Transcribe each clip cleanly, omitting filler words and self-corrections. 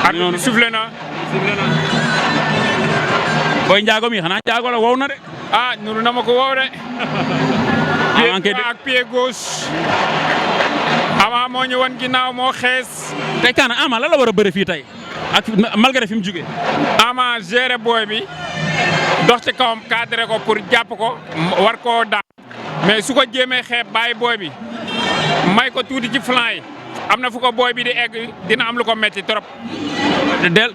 arbitre bi soufflé na. Boy Ndiago mi xanaa Ndiago la wow na de. ah nuru na ma ko wow de. pied droit ak pied gauche. Ama moo ñu wan ginnaaw moo xees. tey Kaana Ama lan la war a bëre fii tey ak malgré fi mu jugee. Ama géré booy bi dox ci kawam cadré ko pour jàpp ko war koo daan mais su ko jéemee xeeb bàyyi booy bi may ko tuuti ci flanc yi am na fu ko booy bi di egg dina am lu ko metti trop.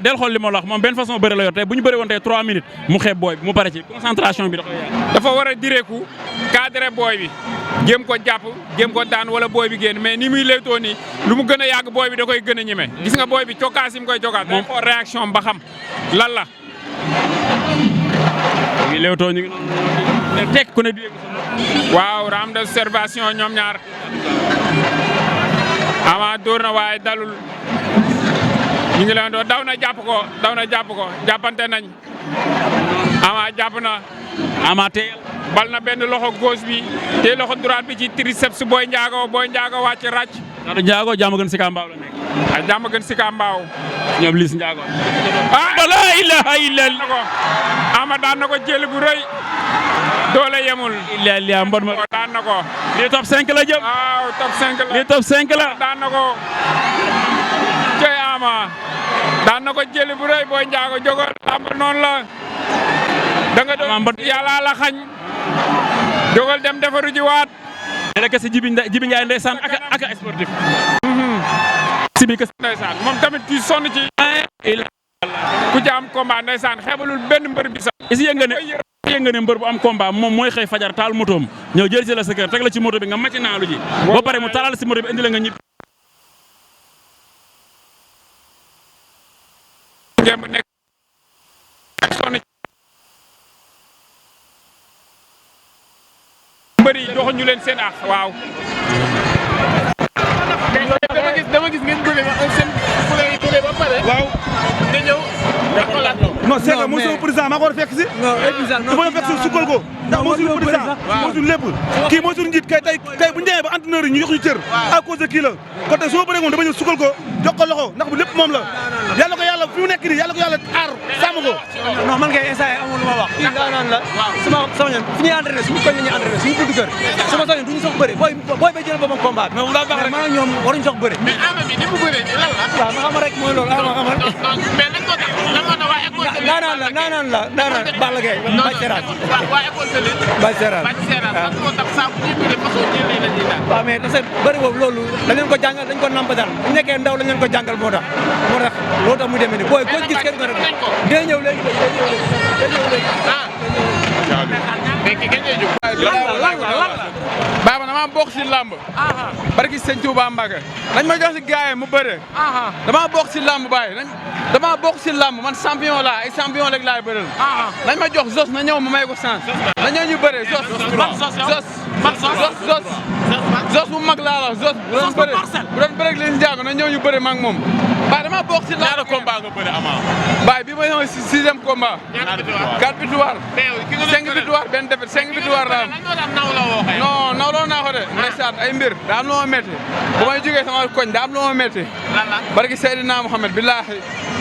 del xool li ma la wax moom benn façon bëre la yor tey bu ñu bëre woon tey 3 minutes mu xeeb booy bi mu pare ci concentration bi da koy yàq. dafa war a direeku cadré booy bi jéem ko jàpp jéem ko daan wala booy bi génn mais ni muy léewtoo nii lu mu gën a yàgg booy bi da koy gën a ñeme. gis nga booy bi cokkaas yi mu koy cokkaas. moom xool réaction ba xam lan la. ñu ngi léewtoo ñu ngi noonu tekk ku ne di waaw round d'observation ñoom ñaar Ama dóor na waaye dalul ñu ngi leen doon daw na jàpp ko jàppante nañ Ama jàpp na. Ama teel bal na benn loxo gauche bi te loxo droite bi ci triceps Boy Ndiago wàcc ràcc. Ndax Ndiago jàmm gën si Kambaaw la nekk. ay jàmm gën si Kambaaw. ñoom Liss Ndiago. la ilaha illallah. Ama daan na ko jël bu rëy. doole yemul. illallah mbon ma daan na ko. lii top 5 la jëm. waaw top 5 la. lii top 5 la. daan na ko. cey Ama. daan na ko jël bu rëy Boy Ndiago jógal lamb noonu la. da nga doon yàlla la xañ. jógal dem defaru ji waat. léegi kese Jibi Ndiaye ndeysaan ak sportif. si bi kese ndeysaan moom tamit ci sonn ci. ku ci am combat ndeysaan xeebalul benn mbër bi sax. is yënga ne mbër bu am combat moom mooy xëy fajar taal motoom ñëw jël si la sa kër teg la ci moto bi nga màcc naalu ji. boo pare mu talal si moto bi indi la nga ñibbi. mbër yi joxuñu leen seen àq waaw. dama gis ngeen bëre seen fule yi bëre ba pare. waaw nga ñëw nga xoolaat loolu. non c'est que monsieur le président maa ko war a fekk si. non dafa fekk si sukkal ko. ndax moo suñu président moo suñu lépp. kii moo suñu njiit kay tey bu ñu demee ba entraîneur yi ñu jox ñu cër. à cause de kii la kon tey su ma bëree moom dama ñëw sukkal ko jox ko loxo ndax bu lépp moom la. yàlla ko yàlla fi mu nekk nii yàlla ko yàlla aar sàmm ko. non man kay instant amul lu ma wax. kii daanaan la sama ñoom fi ñuy entraîné suñu koñ la ñuy entraîné suñu buntu kër sama sañoon duñu sax bëri booy bay jël boppam combat bi. mais man ak ñoom waruñu sax bëri. mais Ama bi ni mu bëree nii lan la. waaw ma xam rek mooy loolu ama mais lan moo tax waa école naanaan la Balla Gaye Baye Seras waa école de lutte Baye Seras lan moo tax saa bu ñuy bëree façon jël la ñuy daan. waaw mais parce que bëri boobu loolu dañ leen ko jàngal dañ ko nampatal bu nekkee ndaw lañ leen ko jàngal moo tax loolu tax muy demee nii booy ko gis kenn ko rek day ñëw léegi mais kii kañ lay jóg. lan la Baba dama bokk si lamb. barki sëñ Touba Mbacke. dañ ma jox si gaay mu bëre. dama bokk si lamb baay dama bokk si lamb man champion laa ay champion rek laay bëreel. dañ ma jox Zos na ñëw ma may ko chance. na ñëw ñu bëre Zos. Zos bu mag laa la Zos. bu doon bëre ak Liss Ndiago na ñëw ñu bëre ma ak moom. baay dama bokk si lamb. ñaata combat nga bëre Ama. baay bi ma ñëw si 6e combat. 4 victoires. 5 victoires benn défaite 5 victoires la am. non nawloo naa ko de. ndeysaan ay mbir daa am lu ma métti. bu may jógee sama koñ daa am lu ma métti. barki Seydina Mohamed billaahi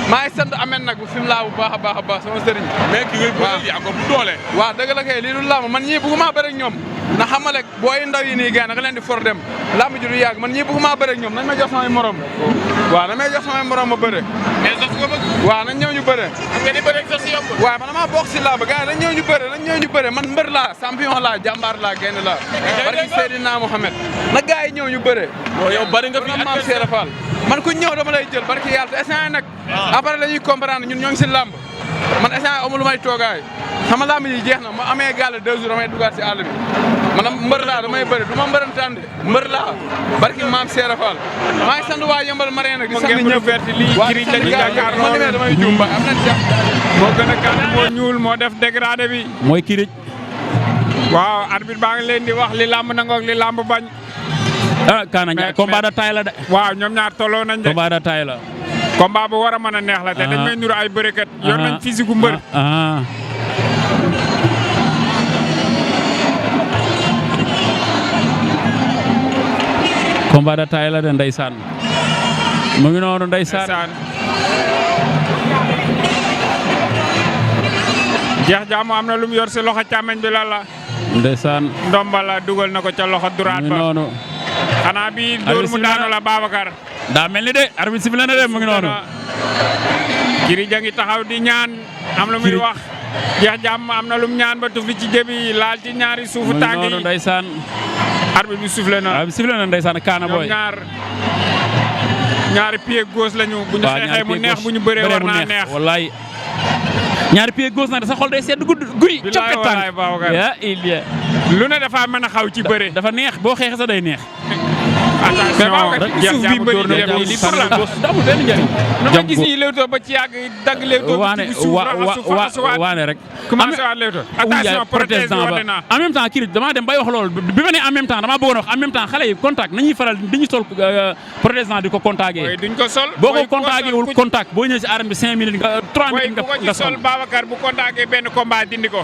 maa ngi sant Ameth nag bu fi mu laa bu baax a baax sama sëriñ. mais ki ngay bëre yaa ko bu doole. waaw dëgg la kay lii du làmb man ñii bëgguma bëre ak ñoom na xamal rek booy ndaw yi nii gars naka leen di for dem làmb ji du yàgg man ñii bëgguma bëre ak ñoom nañ ma jox samay morom. waaw nañ may jox samay morom ma bëre. mais Zos nga bëgg. waaw nañ ñëw ñu bëre. nga di bëre ak Zos yomb. waaw man damaa bokk si làmb gars yi nañ ñëw ñu bëre man mbër laa champion laa jàmbaar laa genn laa barki Seydina Mohamed na gars yi ñëw ñu bëre. yow bari nga fi Maam Seera Fall man ku ñëw dama lay jël barki yàlla te instant nag après la ñuy comprendre ñun ñoo ngi si làmb man instant amul lu may toogaay xam nga làmb yi jeex na ma amee gàll 2 jours damay dugaat si àll bi man mbër laa damay bëri du ma mbërantande mbër laa barki Maam Seera Fall maa ngi sant waa Yëmbal Marien nag di sant ñëpp lii kiriñ la ñu yaakaar ma limee damay juum ba am nañ jax moo gën a gàtt moo ñuul moo def dégradé bi. mooy kirij. waaw arbitre baa ngi leen di wax li làmb nangook li làmb bañ. Kaana Ndiaye combat de taille la de. waaw ñoom ñaar tolloo nañ de. combat de taille la. combat bu war a mën a neex la te dañ may nuru ay bërekat. yor nañ physique gu mbër. combat de taille la de ndeysaan. mu ngi noonu ndeysaan. Jeex Jaamu am na lu mu yor si loxo càmmeñ bi la. ndeysaan. ndomba la dugal na ko ca loxo droite ba. noonu. xanaa bi dóor mu daanu la Babacar. daa mel ni de arbitre sifflé na de mu ngi noonu. Kiri ja ngi taxaw di ñaan am lu muy wax. Jeex Jaamu am na lu mu ñaan ba tufli ci jëbi laal ci ñaari suufu tànk yi. mu ngi noonu ndeysaan. arbitre bi sifflé na. arbitre sifflé na ndeysaan Kaana Boy. ñaari pied gauche lañu. bu ñu xeexee mu neex bu ñu bëree war naa neex. wallaay. ñaari pied gauche nag sa xol day sedd guy. bilaay walaay Babacar ya il y a lu ne dafa mën a xaw ci bëre. dafa neex boo xeexee sa day neex. attention Jeex Jaamu door na nii lii pour la. amul benn njëriñ. ma gis nii léewtoo ba ci yàgg dagg léewtoo bi ci suuf raxasu waane rek. commencé waat léewtoo. attention protège bi wane naa. en même temps kii damaa dem bay wax loolu bi ma ne en même temps damaa bëggoon wax en même temps xale yi contact nañuy faral dañuy sol protège di ko contacté. duñ ko sol. boo ko contacté wul contact boo ñëwee si arène bi 5 minutes nga 3 minutes nga ko ci sol Babacar bu contacté benn combat dindi ko.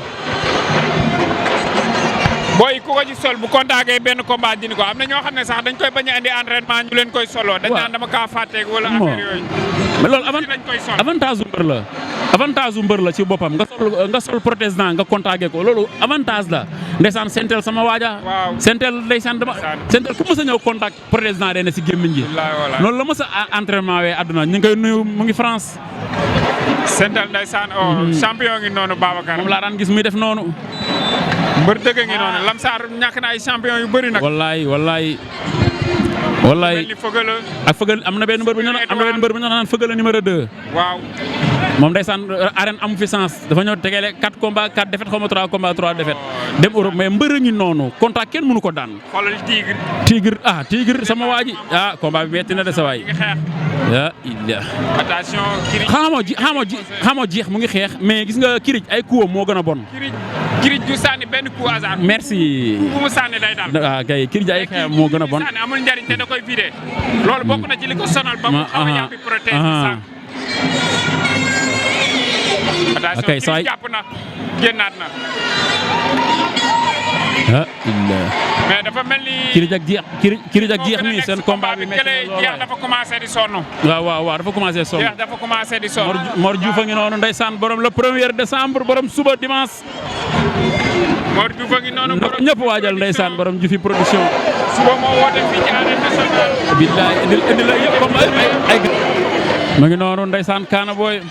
booy ku ko ci sol bu contacté benn combat dindi ko am na ñoo xam ne sax dañ koy bañ a indi entraînement ñu leen koy soloo. dañ naan dama kaa fàtteeg wala affaire yooyu. mais loolu avantage mbër la. avantage bu mbër la ci boppam nga sol protestant nga contacté ko loolu avantage la ndeysaan sentel sama waaja. waaw sentel ndeysaan dama sentel ku mës a ñëw contact protestant day ne si gémmiñ gi. loolu la mës a entraînement wee àdduna ñu ngi koy nuyu mu ngi France. sentel ndeysaan champion ngi noonu Babacar. moom laa daan gis muy def noonu. mbër dëgg ngi noonu Lamsaar ñàkk na ay champion yu bëri nag. wallaay. mel ni Fëgala. ak Fëgala am na benn mbër bu ñu naan Fëgala numéro 2. waaw. moom ndeysaan arène amu fi sens dafa ñëw tegele 4 combats 4 défaites xaw ma 3 combats 3 défaites dem Europe mais mbër a ngi noonu contact kenn mënu ko daan. xoolal Tigre sama waa ji combat bi metti na de sa waay. ya illa attention Kirij. xamoo jeex mu ngi xeex mais gis nga Kirij ay coup moo gën a bon. Kirij du sànni benn coup hasard. merci. ku mu sànni day daal. kay Kirij ay xeex moo gën a bon. sànni amul njariñ te da koy vidé. loolu bokk na ci li ko sonal ba mu xaw a yàppi protège bi sànq. attention Kirij jàpp na génnaat na. mais dafa mel ni. Kirij ak jeex mi seen combat bi métti na lool jeex dafa commencé di sonn. waaw dafa commencé sonn. jeex dafa commencé di sonn. Mor Diouf a ngi noonu ndeysaan borom le 1er décembre borom suba dimanche. Mor Diouf a ngi noonu borom ñëpp waajal ndeysaan borom Diouf production. suba moo woote fii ci arène nationale. billaay indi la yëpp comme ay. mu ngi noonu ndeysaan Kaana Boy.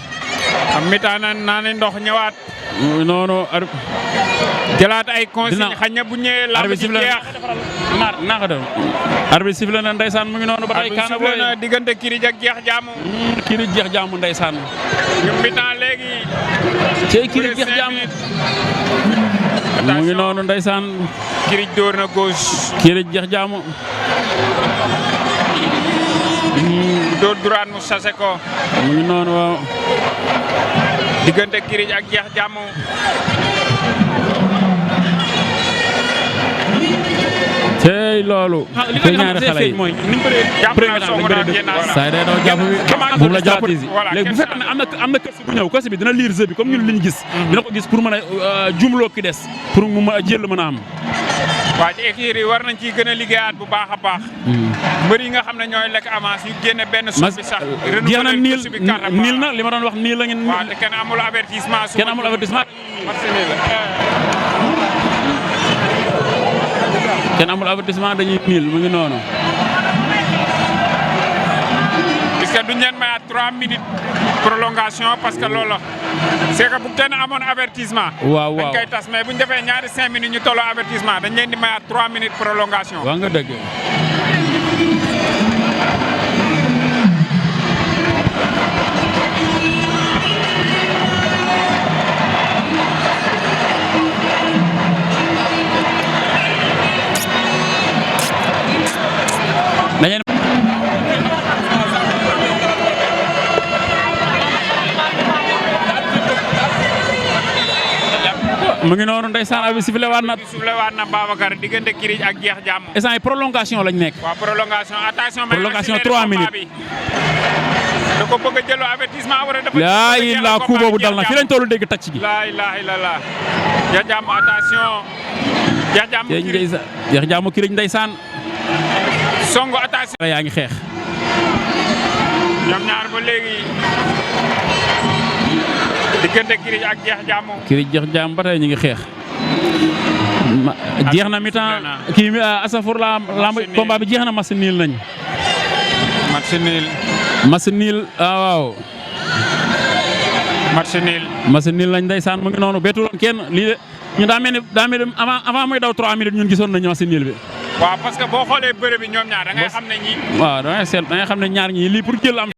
am mitaan naa ne ndox ñëwaat. mu ngi noonu. jëlaat ay consigne xañ na bu ñëwee lamb ji jeex. naka dem arbitre sifflé na ndeysaan mu ngi noonu ba tey Kaana Boy na diggante Kirij ak Jeex Jaamu. Kirij Jeex Jaamu ndeysaan. ñu mitaan léegi. cey Kirij Jeex Jaamu. mu ngi noonu ndeysaan. Kirij dóor na gauche. Kirij Jeex Jaamu. dóor droite mu sase ko. mu ngi noonu waaw. diggante Kirij ak Jeex Jaamu. tey loolu. te ñaari xale yi mooy ni mu bëree jàpp naa soog a génnaat saa yi day daw jàpp bi moom la jàpp léegi bu fekkee ne am na kës bu ñëw kës bi dina lire jeu bi comme ñun li ñu gis. dina ko gis pour mën a jumloo ki des pour mu mën a jël mën a am. waa ci écurie yi war nañ ciy gën a liggéeyaat bu baax a baax. mbër yi nga xam ne ñooy lekk avance yu génne benn suuf bi sax. jeex na niil na li ma doon wax niil la ngeen. waaw te kenn amul avertissement. kenn amul avertissement. kenn amul avertissement dañuy niil mu ngi noonu. puisque duñ leen mayaat 3 minutes prolongation parce que loolu c'est que bu kenn amoon avertissement. waaw dañ koy tas mais bu ñu defee ñaari 5 minutes ñu tolloo avertissement dañ leen di mayaat 3 minutes prolongation. waa nga dëgg. mu ngi noonu ndeysaan abi sifflé waat na. sifflé waat na Babacar diggante Kirij ak Jeex Jaamu. instant yi prolongation lañ nekk. waaw prolongation attention. prolongation 3 minutes. da ko bëgg a jëloo avertissement wala dafa. yaa yi la coup boobu dal na fi lañ tollu dégg tàcc gi. laa ilaaha illallaah. Jeex Jaamu attention. Jeex Jaamu Kirij Jeex Jaamu Kirij ndeysaan. songo attention. yaa ngi xeex. ñoom ñaar ba léegi diggante Kirij ak Jeex Jaam. Kirij Jeex Jaam ba tey ñu ngi xeex. jeex na mi-temps kii mi asafur la lamb combat bi jeex na match nul nañ. match nul waaw. match nul lañ ndeysaan mu ngi noonu bettuloon kenn lii de ñu daa mel ni avant muy daw 3 minutes ñun gisoon nañu match nul bi. waaw parce que boo xoolee bëre bi ñoom ñaar da ngay xam ne ñii. waaw da ngay xam ne ñaar ñii lii pour jël am.